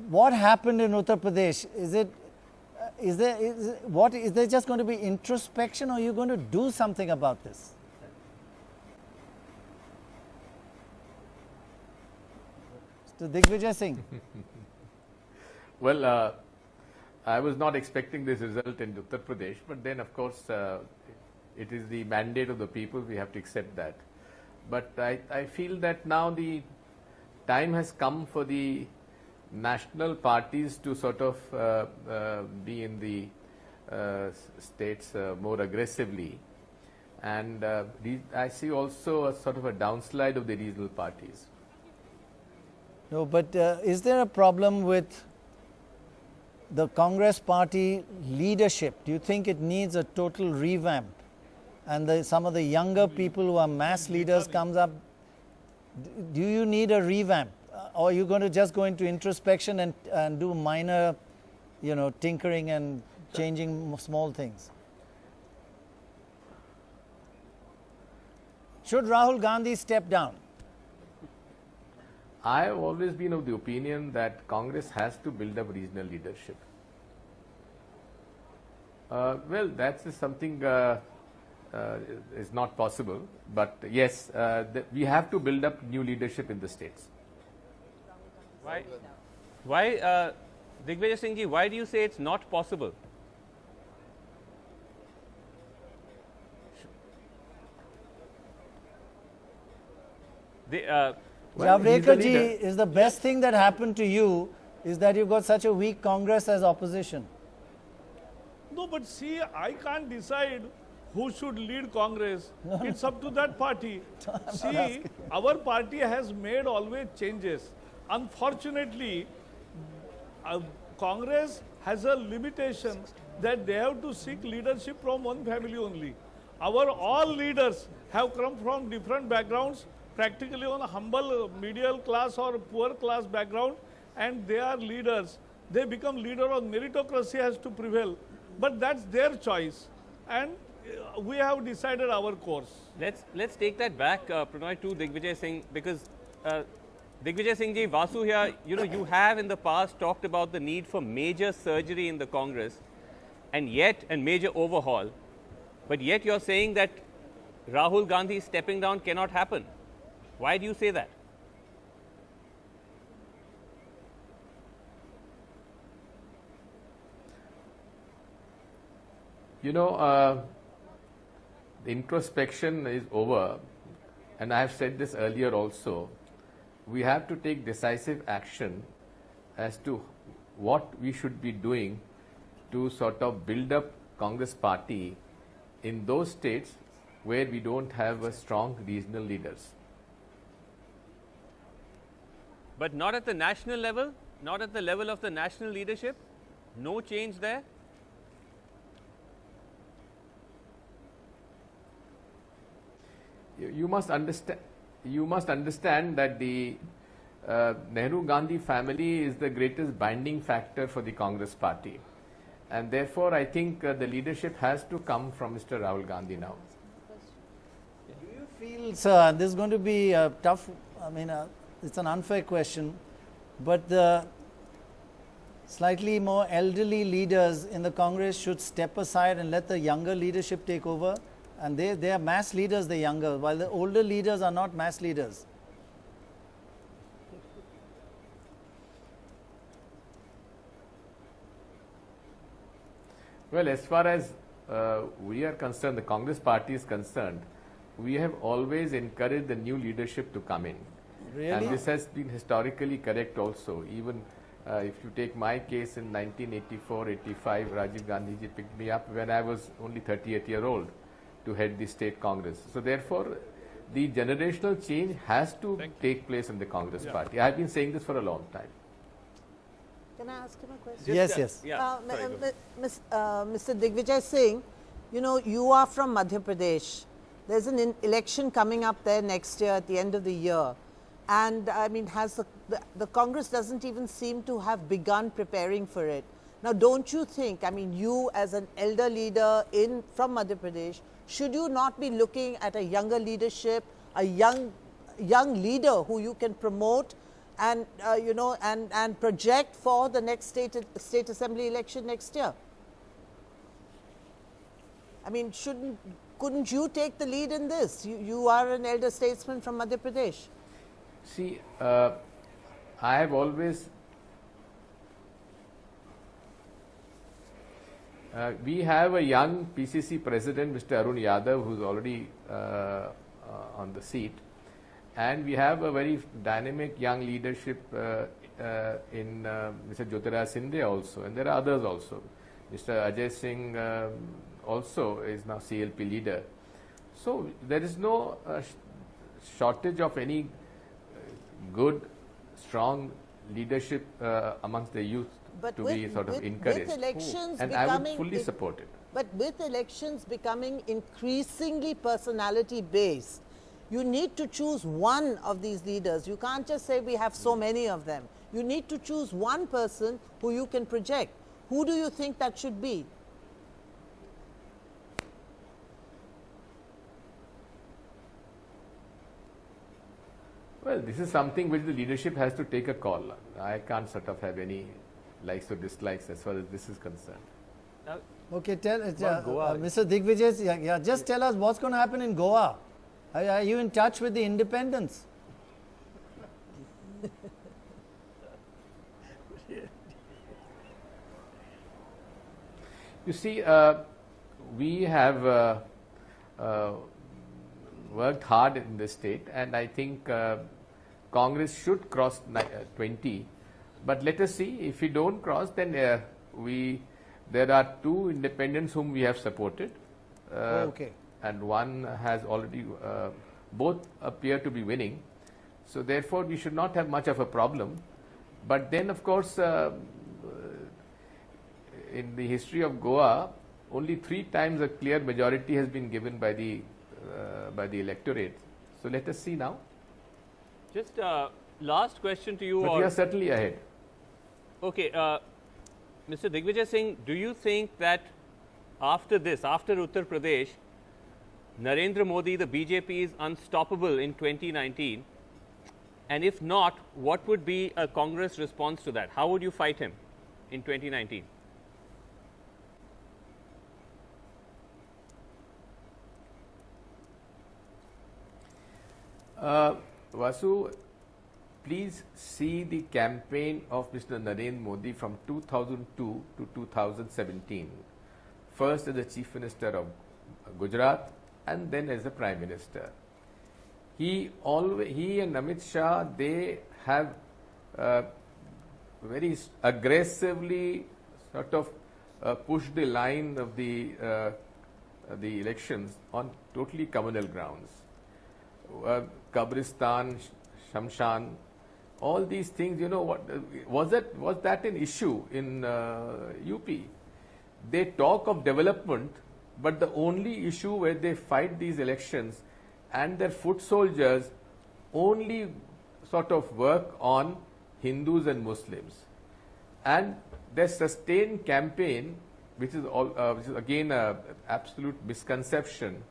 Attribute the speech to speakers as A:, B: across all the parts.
A: what happened in Uttar Pradesh? Is there just going to be introspection, or are you going to do something about this? Mr. Digvijaya Singh.
B: Well, I was not expecting this result in Uttar Pradesh, but then of course it is the mandate of the people, we have to accept that. But I feel that now the time has come for the national parties to sort of be in the states more aggressively, and I see also a sort of a downslide of the regional parties.
A: No, but is there a problem with the Congress party leadership? Do you think it needs a total revamp? And some of the younger people who are mass leaders comes up. Do you need a revamp? Or are you going to just go into introspection and do minor, tinkering and changing small things? Should Rahul Gandhi step down?
B: I have always been of the opinion that Congress has to build up regional leadership. Well, that's something is not possible, but yes, we have to build up new leadership in the states.
C: Why, Digvijaya Singh ji, why do you say it's not possible?
A: Javadekar ji, is the best thing that happened to you is that you've got such a weak Congress as opposition.
D: No, but see, I can't decide who should lead Congress. It's up to that party. See, our party has made always changes. Unfortunately, Congress has a limitation that they have to seek leadership from one family only. Our all leaders have come from different backgrounds, practically on a humble middle class or poor class background, and they are leaders. They become leader on meritocracy has to prevail. But that's their choice, and we have decided our course.
C: Let's take that back, Pranoy, to Digvijay Singh, because Digvijay Singh ji, Vasu here, you have in the past talked about the need for major surgery in the Congress, and major overhaul, but yet you're saying that Rahul Gandhi stepping down cannot happen. Why do you say that?
B: The introspection is over, and I have said this earlier also. We have to take decisive action as to what we should be doing to sort of build up Congress party in those states where we don't have a strong regional leaders.
C: But not at the national level, not at the level of the national leadership, no change there?
B: You must understand that the Nehru-Gandhi family is the greatest binding factor for the Congress party, and therefore I think the leadership has to come from Mr. Rahul Gandhi now.
A: Do you feel, sir, this is going to be tough? I mean, it's an unfair question, but the slightly more elderly leaders in the Congress should step aside and let the younger leadership take over? And they are mass leaders, the younger, while the older leaders are not mass leaders.
B: Well, as far as we are concerned, the Congress party is concerned, we have always encouraged the new leadership to come in.
A: Really?
B: And this has been historically correct also. Even if you take my case in 1984-85, Rajiv Gandhi ji picked me up when I was only 38-year-old to head the state Congress. So therefore, the generational change has to take place in the Congress party. I have been saying this for a long time.
E: Can I ask him a question?
A: Yes.
C: Yeah,
E: Mr. Digvijay Singh, you are from Madhya Pradesh. There's an election coming up there next year at the end of the year. And I mean, the Congress doesn't even seem to have begun preparing for it. Now, don't you think, I mean, you as an elder leader from Madhya Pradesh, should you not be looking at a younger leadership, a young leader who you can promote and you know, and project for the next state assembly election next year? I mean, couldn't you take the lead in this? You are an elder statesman from Madhya Pradesh.
B: See, I have always, we have a young PCC president, Mr. Arun Yadav, who is already on the seat, and we have a very dynamic young leadership in Mr. Digvijaya Singh also, and there are others also. Mr. Ajay Singh also is now CLP leader. So there is no shortage of any good, strong leadership amongst the youth to be sort of encouraged.
E: With elections
B: and I would fully support it.
E: But with elections becoming increasingly personality based, you need to choose one of these leaders. You can't just say we have so many of them. You need to choose one person who you can project. Who do you think that should be?
B: Well, this is something which the leadership has to take a call on. I can't sort of have any likes or dislikes as far as this is concerned.
A: Okay, tell Mr. Digvijay, yeah, just tell us what's going to happen in Goa. Are you in touch with the independents?
B: You see, we have worked hard in this state, and I think Congress should cross 20. But let us see, if we don't cross, then there are two independents whom we have supported.
A: Okay.
B: And one has already, both appear to be winning. So therefore, we should not have much of a problem. But then, of course, in the history of Goa, only 3 times a clear majority has been given by the electorate. So let us see now.
C: Just last question to you.
B: But we are certainly ahead.
C: Okay, Mr. Digvijay Singh, do you think that after this, after Uttar Pradesh, Narendra Modi, the BJP is unstoppable in 2019? And if not, what would be a Congress response to that? How would you fight him in 2019?
B: Vasu, please see the campaign of Mr. Narendra Modi from 2002 to 2017. First as the Chief Minister of Gujarat and then as the Prime Minister. He and Amit Shah, they have very aggressively sort of pushed the line of the elections on totally communal grounds. Kabristan, Shamshan, all these things, you know, was that an issue in UP? They talk of development, but the only issue where they fight these elections and their foot soldiers only sort of work on Hindus and Muslims. And their sustained campaign, which is again an absolute misconception,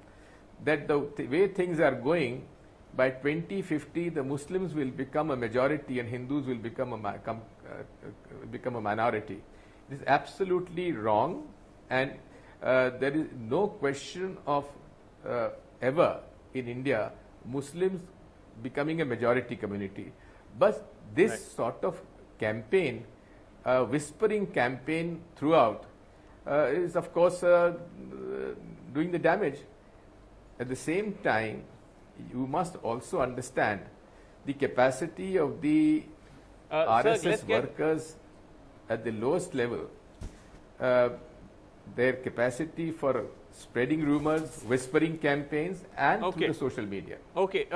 B: that the way things are going, by 2050 the Muslims will become a majority and Hindus will become a minority. This is absolutely wrong, and there is no question of ever in India Muslims becoming a majority community. But this sort of campaign, whispering campaign throughout, is of course doing the damage. At the same time, you must also understand the capacity of the RSS workers at the lowest level, their capacity for spreading rumors, whispering campaigns, and through the social media.
C: Okay.